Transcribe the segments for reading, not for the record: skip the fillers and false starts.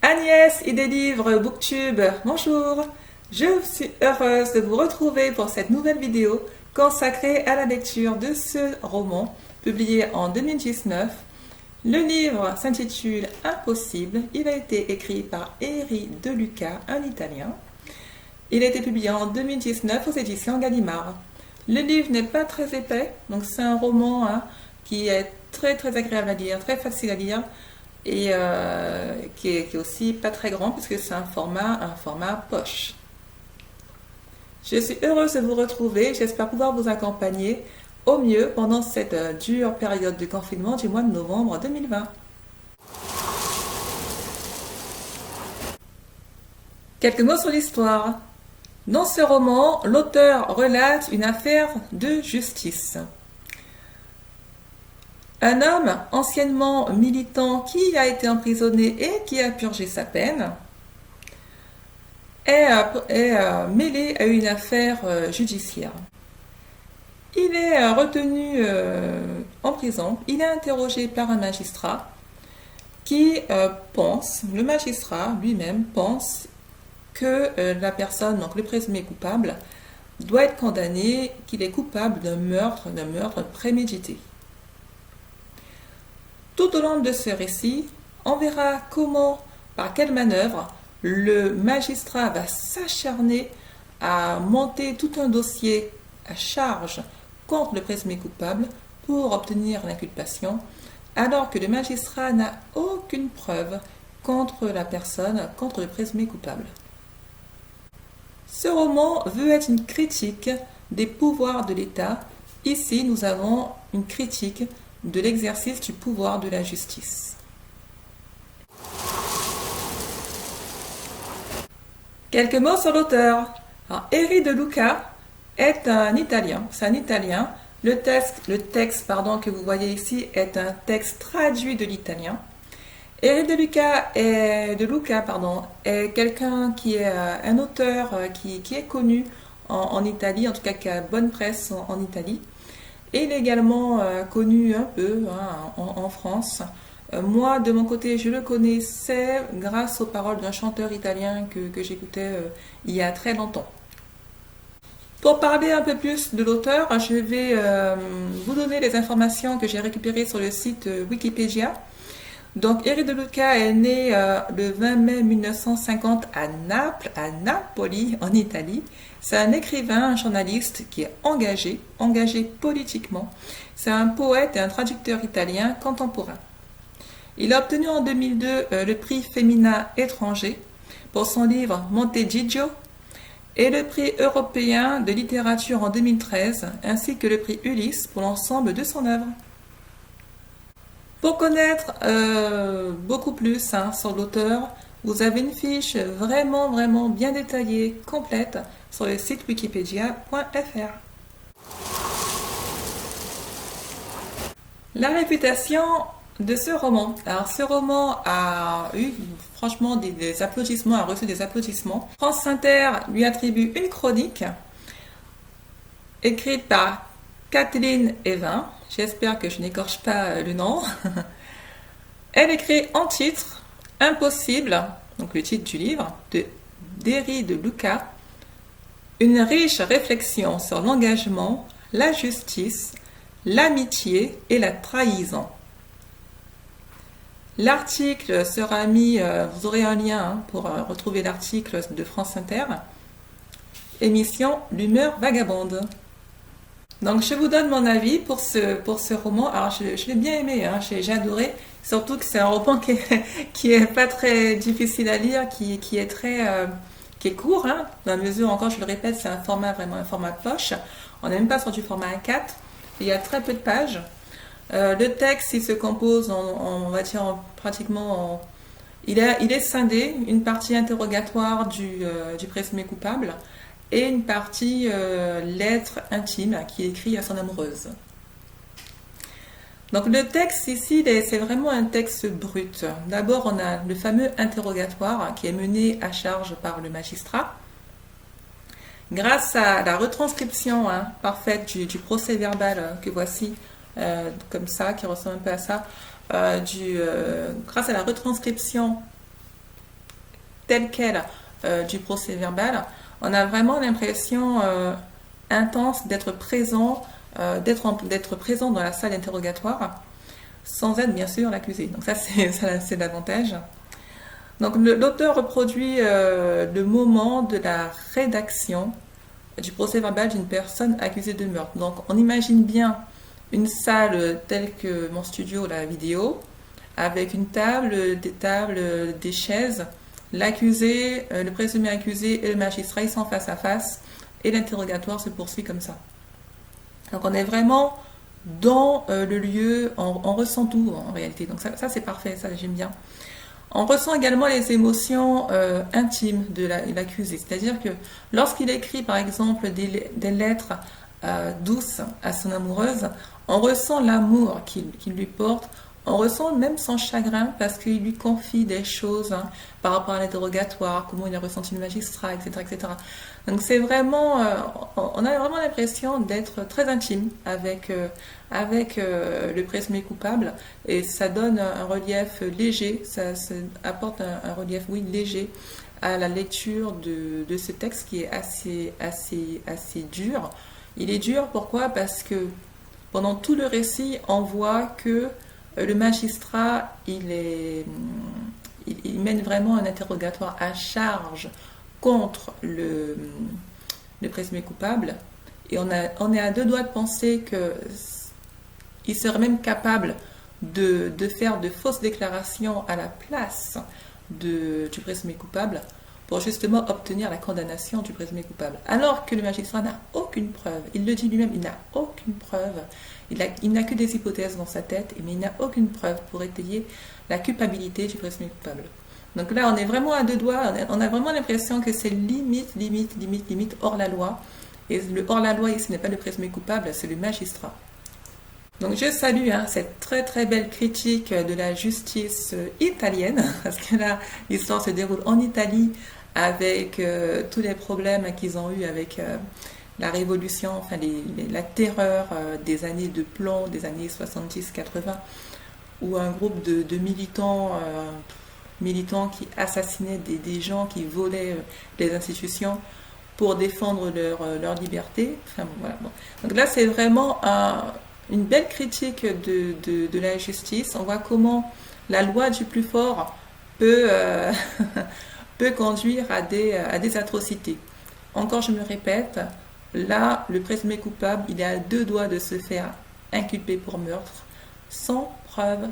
Agnès, idée livre Booktube, bonjour. Je suis heureuse de vous retrouver pour cette nouvelle vidéo consacrée à la lecture de ce roman publié en 2019. Le livre s'intitule Impossible. Il a été écrit par Eri De Luca, un Italien. Il a été publié en 2019 aux éditions Gallimard. Le livre n'est pas très épais, donc c'est un roman qui est très agréable à lire, très facile à lire et qui est aussi pas très grand puisque c'est un format poche. Je suis heureuse de vous retrouver, j'espère pouvoir vous accompagner au mieux pendant cette dure période de confinement du mois de novembre 2020. Quelques mots sur l'histoire. Dans ce roman, l'auteur relate une affaire de justice. Un homme anciennement militant qui a été emprisonné et qui a purgé sa peine est mêlé à une affaire judiciaire. Il est retenu en prison, il est interrogé par un magistrat qui le magistrat lui-même pense que la personne, donc le présumé coupable, doit être condamné, qu'il est coupable d'un meurtre prémédité. Tout au long de ce récit, on verra comment, par quelle manœuvre, le magistrat va s'acharner à monter tout un dossier à charge contre le présumé coupable pour obtenir l'inculpation, alors que le magistrat n'a aucune preuve contre la personne, contre le présumé coupable. Ce roman veut être une critique des pouvoirs de l'État. Ici, nous avons une critique de l'exercice du pouvoir de la justice. Quelques mots sur l'auteur. Eri De Luca est un Italien. C'est un Italien. Le texte que vous voyez ici est un texte traduit de l'italien. Eri De Luca est quelqu'un qui est un auteur qui est connu en Italie, en tout cas qui a bonne presse en Italie. Et il est également connu un peu en France. Moi, de mon côté, je le connaissais grâce aux paroles d'un chanteur italien que j'écoutais il y a très longtemps. Pour parler un peu plus de l'auteur, je vais vous donner les informations que j'ai récupérées sur le site Wikipédia. Donc, Eri De Luca est né le 20 mai 1950 à Naples, à Napoli, en Italie. C'est un écrivain, un journaliste qui est engagé politiquement. C'est un poète et un traducteur italien contemporain. Il a obtenu en 2002 le prix Femina étranger pour son livre Monte Gigio et le prix européen de littérature en 2013, ainsi que le prix Ulysse pour l'ensemble de son œuvre. Pour connaître beaucoup plus sur l'auteur, vous avez une fiche vraiment bien détaillée, complète, sur le site wikipedia.fr. La réputation de ce roman. Alors, ce roman a eu franchement des applaudissements, a reçu des applaudissements. France Inter lui attribue une chronique écrite par Kathleen Evin. J'espère que je n'écorche pas le nom. Elle écrit en titre Impossible, donc le titre du livre, d'Eri De Luca, une riche réflexion sur l'engagement, la justice, l'amitié et la trahison. L'article sera mis, vous aurez un lien pour retrouver l'article de France Inter, émission L'humeur vagabonde. Donc je vous donne mon avis pour ce roman. Alors je l'ai bien aimé, j'ai adoré, surtout que c'est un roman qui est pas très difficile à lire, qui est court, dans la mesure, encore je le répète, c'est vraiment un format poche. On n'est même pas sur du format A4, il y a très peu de pages. Le texte, il se compose on va dire pratiquement il est scindé, une partie interrogatoire du présumé coupable et une partie lettre intime qui est écrite à son amoureuse. Donc le texte ici, c'est vraiment un texte brut. D'abord, on a le fameux interrogatoire qui est mené à charge par le magistrat. Grâce à la retranscription parfaite du procès verbal que voici, comme ça, qui ressemble un peu à ça, grâce à la retranscription tel quel du procès verbal, on a vraiment l'impression intense d'être présent, d'être présent dans la salle d'interrogatoire, sans être bien sûr l'accusé. Donc ça, c'est l'avantage. Donc l'auteur reproduit le moment de la rédaction du procès verbal d'une personne accusée de meurtre. Donc on imagine bien une salle telle que mon studio, la vidéo, avec une table, des tables, des chaises. L'accusé, le présumé accusé et le magistrat, ils sont face à face et l'interrogatoire se poursuit comme ça. Donc on est vraiment dans le lieu, on ressent tout en réalité. Donc ça c'est parfait, ça j'aime bien. On ressent également les émotions intimes de l'accusé. C'est-à-dire que lorsqu'il écrit par exemple des lettres douces à son amoureuse, on ressent l'amour qu'il lui porte, on ressent même son chagrin parce qu'il lui confie des choses par rapport à l'interrogatoire, comment il a ressenti le magistrat, etc. etc. Donc c'est vraiment, on a vraiment l'impression d'être très intime avec le présumé coupable et ça donne un relief léger, ça apporte un relief, oui, léger à la lecture de ce texte qui est assez dur. Il est dur, pourquoi? Parce que pendant tout le récit, on voit que le magistrat, il mène vraiment un interrogatoire à charge contre le présumé coupable. Et on est à deux doigts de penser qu'il serait même capable de faire de fausses déclarations à la place du présumé coupable pour justement obtenir la condamnation du présumé coupable. Alors que le magistrat n'a aucune preuve. Il le dit lui-même, il n'a aucune preuve. Il n'a que des hypothèses dans sa tête, mais il n'a aucune preuve pour étayer la culpabilité du présumé coupable. Donc là, on est vraiment à deux doigts, on a vraiment l'impression que c'est limite hors la loi. Et le hors la loi ici n'est pas le présumé coupable, c'est le magistrat. Donc je salue cette très très belle critique de la justice italienne, parce que là, l'histoire se déroule en Italie avec tous les problèmes qu'ils ont eu avec la révolution, enfin la terreur des années de plomb, des années 70-80, où un groupe de militants qui assassinaient des gens, qui volaient les institutions pour défendre leur liberté. Enfin, bon, voilà, bon. Donc là, c'est vraiment une belle critique de la justice. On voit comment la loi du plus fort peut conduire à des atrocités. Encore, je me répète, là, le présumé coupable, il est à deux doigts de se faire inculper pour meurtre, sans preuve.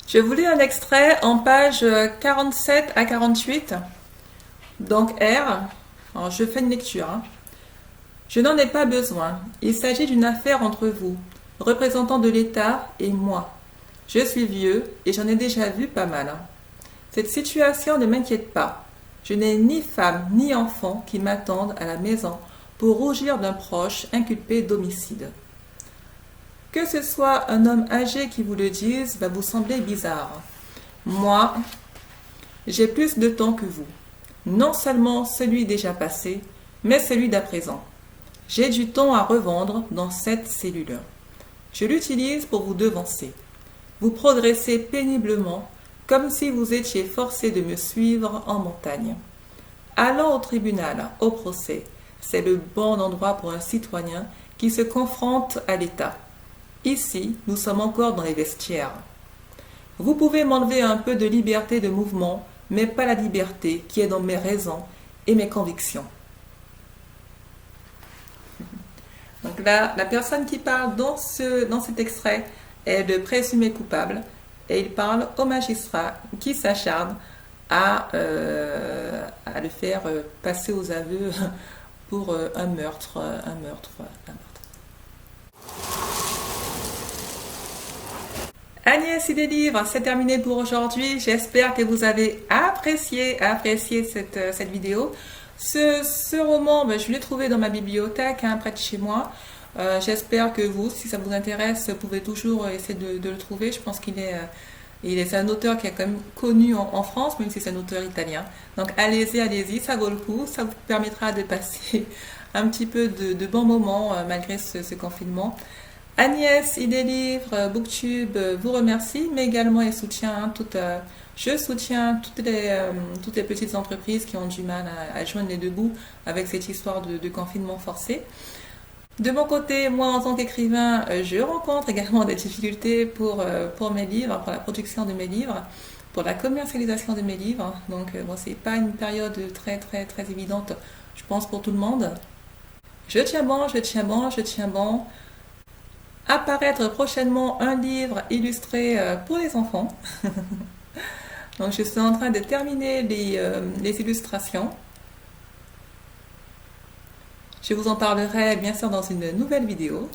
Je vous lis un extrait en page 47 à 48. Donc R, alors je fais une lecture. Je n'en ai pas besoin. Il s'agit d'une affaire entre vous, représentant de l'État, et moi. Je suis vieux et j'en ai déjà vu pas mal. Cette situation ne m'inquiète pas. Je n'ai ni femme ni enfant qui m'attendent à la maison pour rougir d'un proche inculpé d'homicide. Que ce soit un homme âgé qui vous le dise va vous sembler bizarre. Moi, j'ai plus de temps que vous. Non seulement celui déjà passé, mais celui d'à présent. J'ai du temps à revendre dans cette cellule. Je l'utilise pour vous devancer. Vous progressez péniblement, comme si vous étiez forcé de me suivre en montagne. Allant au tribunal, au procès, c'est le bon endroit pour un citoyen qui se confronte à l'État. Ici, nous sommes encore dans les vestiaires. Vous pouvez m'enlever un peu de liberté de mouvement, mais pas la liberté qui est dans mes raisons et mes convictions. Donc là, la personne qui parle dans cet extrait est le présumé coupable et il parle au magistrat qui s'acharne à le faire passer aux aveux pour un meurtre. Agnès et des livres, c'est terminé pour aujourd'hui. J'espère que vous avez apprécié cette vidéo. Ce roman, je l'ai trouvé dans ma bibliothèque, près de chez moi. J'espère que vous, si ça vous intéresse, vous pouvez toujours essayer de le trouver. Je pense c'est un auteur qui est quand même connu en France, même si c'est un auteur italien. Donc allez-y, ça vaut le coup. Ça vous permettra de passer un petit peu de bons moments malgré ce confinement. Agnès Idélivre, Booktube vous remercie, mais également elle soutient je soutiens toutes les petites entreprises qui ont du mal à joindre les deux bouts avec cette histoire de confinement forcé. De mon côté, moi en tant qu'écrivain, je rencontre également des difficultés pour mes livres, pour la production de mes livres, pour la commercialisation de mes livres. Donc bon, c'est pas une période très très très évidente, je pense, pour tout le monde. Je tiens bon, je tiens bon, je tiens bon. Apparaître prochainement un livre illustré pour les enfants. Donc je suis en train de terminer les illustrations. Je vous en parlerai bien sûr dans une nouvelle vidéo.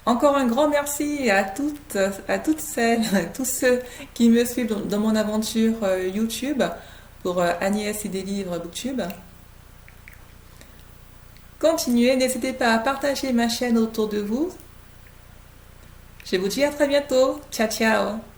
Encore un grand merci à toutes celles, à tous ceux qui me suivent dans mon aventure YouTube pour Agnès Idélivre Booktube. Continuez, n'hésitez pas à partager ma chaîne autour de vous. Je vous dis à très bientôt. Ciao, ciao.